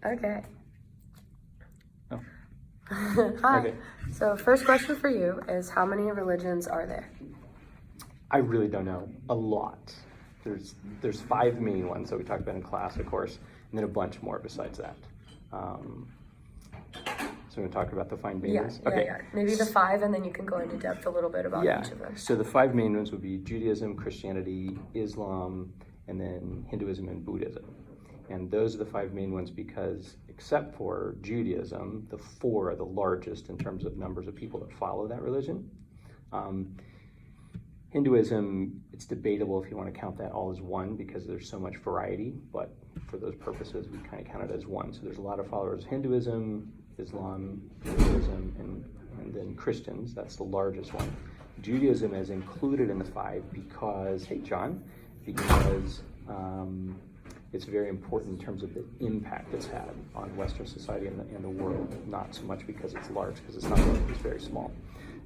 Okay. Oh. Hi. Okay. So first question for you is, how many religions are there? I really don't know. A lot. There's 5 main ones that we talked about in class, of course, and then a bunch more besides that. So we're going to talk about the 5 main ones? Yeah. Maybe the 5, and then you can go into depth a little bit about each of them. So the 5 main ones would be Judaism, Christianity, Islam, and then Hinduism and Buddhism. And those are the 5 main ones because, except for Judaism, the 4 are the largest in terms of numbers of people that follow that religion. Hinduism, it's debatable if you want to count that all as one because there's so much variety, but for those purposes, we kind of count it as one. So there's a lot of followers of Hinduism, Islam, Buddhism, and then Christians. That's the largest one. Judaism is included in the 5 because, hey John, because it's very important in terms of the impact it's had on Western society and the world, not so much because it's large, because it's not large, it's very small.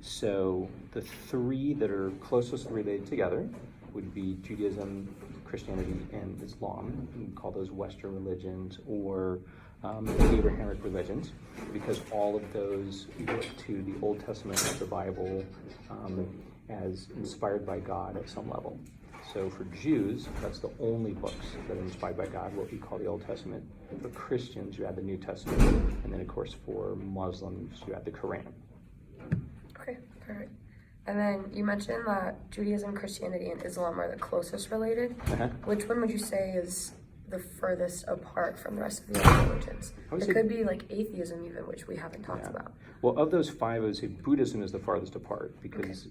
So the 3 that are closest related together would be Judaism, Christianity, and Islam. We call those Western religions or Abrahamic religions, because all of those look to the Old Testament of the Bible as inspired by God at some level. So for Jews, that's the only books that are inspired by God, what we call the Old Testament. For Christians, you add the New Testament. And then, of course, for Muslims, you add the Quran. Okay, perfect. And then you mentioned that Judaism, Christianity, and Islam are the closest related. Uh-huh. Which one would you say is the furthest apart from the rest of the other religions? It could be like atheism even, which we haven't talked about. Well, of those 5, I would say Buddhism is the farthest apart because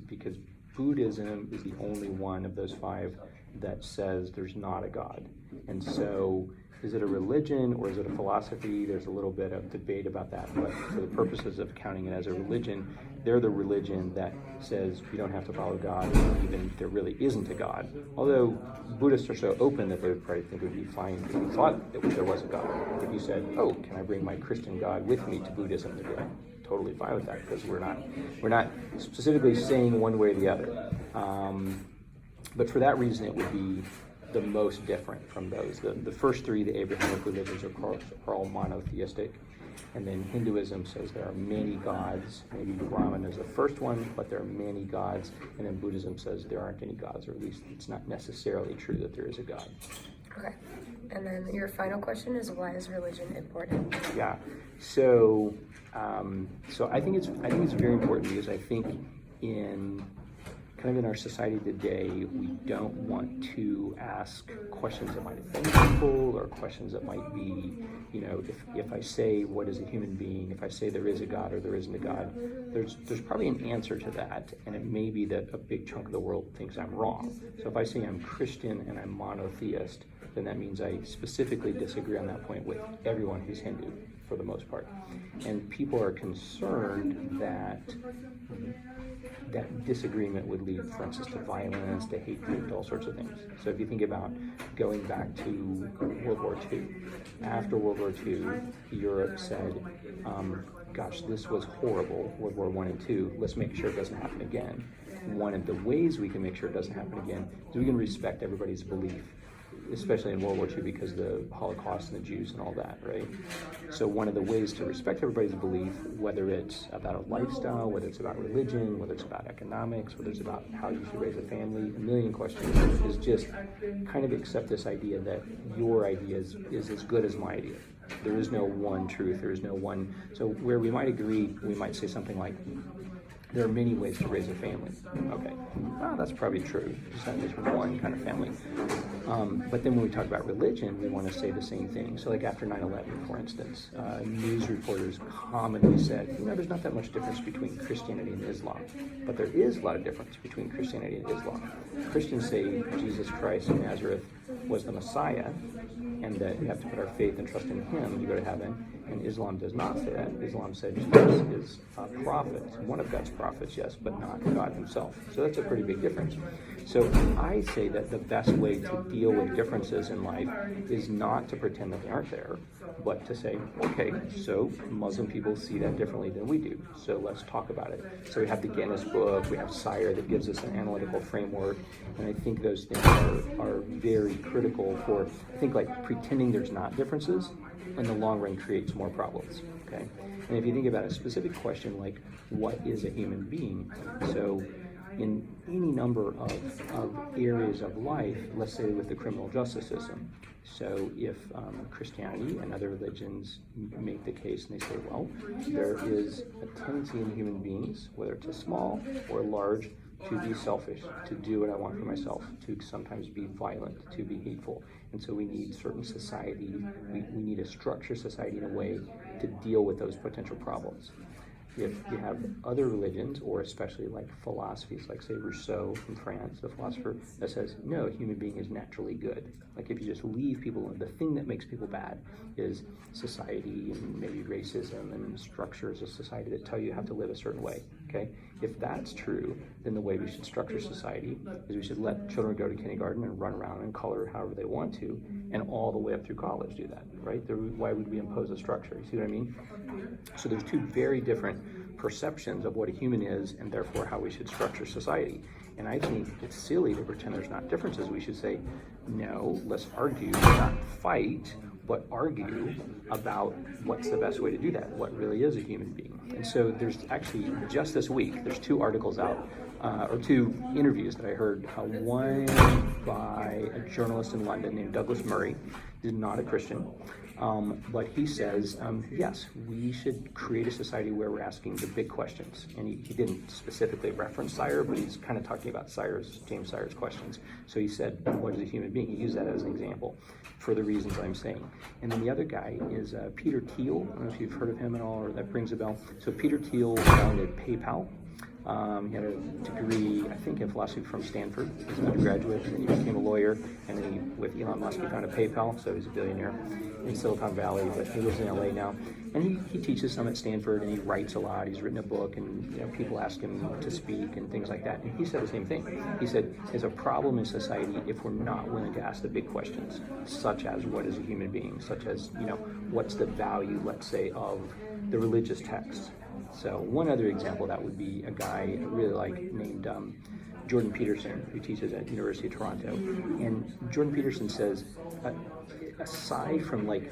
Buddhism is the only one of those 5 that says there's not a God. And so is it a religion or is it a philosophy? There's a little bit of debate about that, but for the purposes of counting it as a religion, they're the religion that says you don't have to follow God even if there really isn't a God. Although Buddhists are so open that they would probably think it would be fine if you thought that there was a God. If you said, oh, can I bring my Christian God with me to Buddhism? They'd be like, totally fine with that because we're not specifically saying one way or the other. But for that reason, it would be the most different from those. The first 3, the Abrahamic religions, are all monotheistic. And then Hinduism says there are many gods. Maybe Brahman is the first one, but there are many gods. And then Buddhism says there aren't any gods, or at least it's not necessarily true that there is a God. Okay. And then your final question is, why is religion important? Yeah. So I think it's very important because I think in our society today, we don't want to ask questions that might offend people or questions that might be, if I say what is a human being, if I say there is a God or there isn't a God, there's probably an answer to that, and it may be that a big chunk of the world thinks I'm wrong. So if I say I'm Christian and I'm monotheist, then that means I specifically disagree on that point with everyone who's Hindu, for the most part. And people are concerned that disagreement would lead, for instance, to violence, to hatred, to all sorts of things. So if you think about going back to World War II, after World War II, Europe said, gosh, this was horrible, World War I and II, let's make sure it doesn't happen again. One of the ways we can make sure it doesn't happen again is we can respect everybody's belief, especially in World War II because of the Holocaust and the Jews and all that, right? So one of the ways to respect everybody's belief, whether it's about a lifestyle, whether it's about religion, whether it's about economics, whether it's about how you should raise a family, a million questions, is just kind of accept this idea that your idea is as good as my idea. There is no one truth, there is no one. So where we might agree, we might say something like, there are many ways to raise a family. Okay, well, that's probably true. Just not just one kind of family. But then when we talk about religion, we want to say the same thing. So like after 9/11, for instance, news reporters commonly said, there's not that much difference between Christianity and Islam. But there is a lot of difference between Christianity and Islam. Christians say Jesus Christ of Nazareth was the Messiah, and that we have to put our faith and trust in him to go to heaven. And Islam does not say that. Islam said Jesus is a prophet, one of God's prophets, yes, but not God himself. So that's a pretty big difference. So I say that the best way to deal with differences in life is not to pretend that they aren't there, but to say, okay, so Muslim people see that differently than we do, so let's talk about it. So we have the Guinness book, we have SIRE that gives us an analytical framework, and I think those things are very critical for, I think, like, pretending there's not differences in the long run creates more problems, okay? And if you think about a specific question like, what is a human being? So in any number of areas of life, let's say with the criminal justice system. So if Christianity and other religions make the case and they say, well, there is a tendency in human beings, whether it's a small or large, to be selfish, to do what I want for myself, to sometimes be violent, to be hateful. And so we need certain society, we need to structure society in a way to deal with those potential problems. If you have other religions, or especially like philosophies, like say Rousseau from France, the philosopher that says, no, a human being is naturally good. Like if you just leave people, the thing that makes people bad is society and maybe racism and structures of society that tell you how to live a certain way, okay? If that's true, then the way we should structure society is we should let children go to kindergarten and run around and color however they want to, and all the way up through college do that, right? Why would we impose a structure? You see what I mean? So there's two very different perceptions of what a human is and therefore how we should structure society. And I think it's silly to pretend there's not differences. We should say, no, let's argue, not fight, but argue about what's the best way to do that, what really is a human being. And so there's actually, just this week, there's 2 articles out, or 2 interviews that I heard, one by a journalist in London named Douglas Murray, who's not a Christian, but he says, yes, we should create a society where we're asking the big questions. And he didn't specifically reference SIRE, but he's kind of talking about James Sire's questions. So he said, what is a human being? He used that as an example for the reasons I'm saying. And then the other guy is Peter Thiel. I don't know if you've heard of him at all, or that rings a bell. So Peter Thiel founded PayPal. He had a degree, I think, in philosophy from Stanford. He's an undergraduate, and then he became a lawyer. And then with Elon Musk, he founded PayPal, so he's a billionaire in Silicon Valley, but he lives in LA now. And he teaches some at Stanford, and he writes a lot. He's written a book, and people ask him to speak and things like that. And he said the same thing. He said, there's a problem in society if we're not willing to ask the big questions, such as what is a human being, such as, what's the value, let's say, of the religious text. So one other example that would be a guy I really like named Jordan Peterson, who teaches at University of Toronto. And Jordan Peterson says, aside from like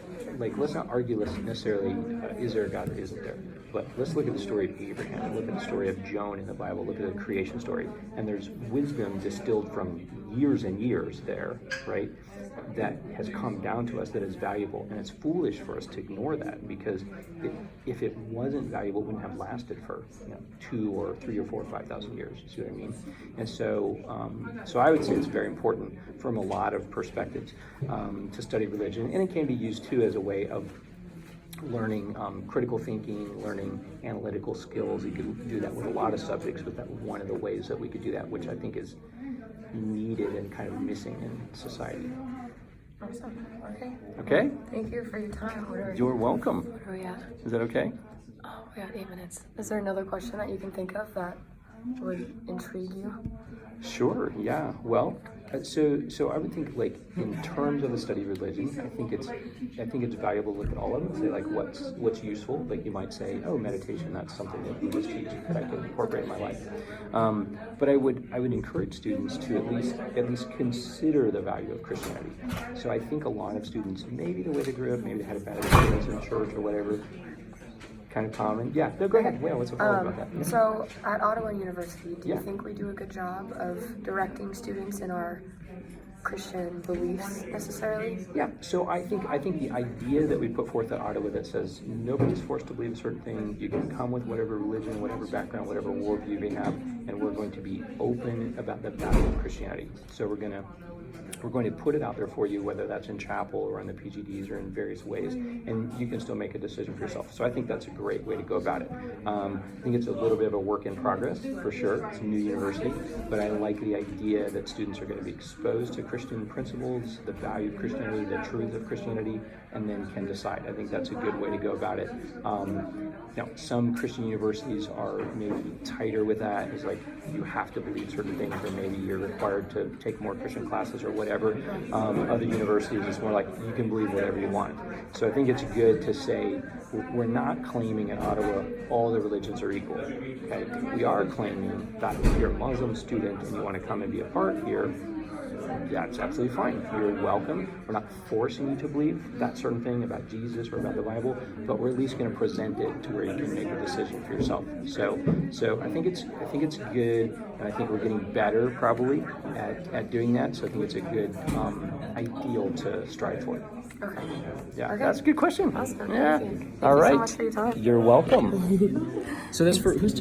let's not argue necessarily is there a God or isn't there, but let's look at the story of Abraham, look at the story of Joan in the Bible, look at the creation story, and there's wisdom distilled from years and years there, right? That has come down to us that is valuable, and it's foolish for us to ignore that, because if it wasn't valuable, it wouldn't have lasted for 2 or 3 or 4 or 5,000 years. You see what I mean? And so I would say it's very important from a lot of perspectives to study religion, and it can be used too as a way of learning critical thinking, learning analytical skills. You could do that with a lot of subjects, but that's one of the ways that we could do that, which I think is needed and kind of missing in society. Awesome. Okay. Okay? Thank you for your time. You're welcome. Where are we at? Is that okay? Oh, we got 8 minutes. Is there another question that you can think of that would intrigue you? Sure, yeah. Well, so I would think, like, in terms of the study of religion, I think it's valuable to look at all of them and say, like, what's useful. Like, you might say, oh, meditation, that's something that Buddhists teach that I could incorporate in my life. But I would encourage students to at least consider the value of Christianity. So I think a lot of students, maybe the way they grew up, maybe they had a bad experience in church or whatever, kind of common. Yeah, no, go ahead. Yeah, what's the problem about that? Yeah. So at Ottawa University, do you think we do a good job of directing students in our Christian beliefs necessarily? Yeah, so I think the idea that we put forth at Ottawa that says nobody's forced to believe a certain thing, you can come with whatever religion, whatever background, whatever worldview you have, and we're going to be open about the value of Christianity. So we're going to we're going to put it out there for you, whether that's in chapel or in the PGDs or in various ways, and you can still make a decision for yourself. So I think that's a great way to go about it. I think it's a little bit of a work in progress, for sure. It's a new university, but I like the idea that students are going to be exposed to Christian principles, the value of Christianity, the truth of Christianity, and then can decide. I think that's a good way to go about it. Some Christian universities are maybe tighter with that. It's like you have to believe certain things, or maybe you're required to take more Christian classes or whatever. Other universities, it's more like you can believe whatever you want. So I think it's good to say we're not claiming at Ottawa all the religions are equal. Okay? We are claiming that if you're a Muslim student and you want to come and be a part here, that's absolutely fine. You're welcome. We're not forcing you to believe that certain thing about Jesus or about the Bible, but we're at least going to present it to where you can make a decision for yourself. So I think it's good, and I think we're getting better probably at doing that. So I think it's a good ideal to strive for. Okay. Yeah, Okay. that's a good question. Awesome. Yeah. Thank you. All Thank you right. so much for your time. You're welcome. So that's for who's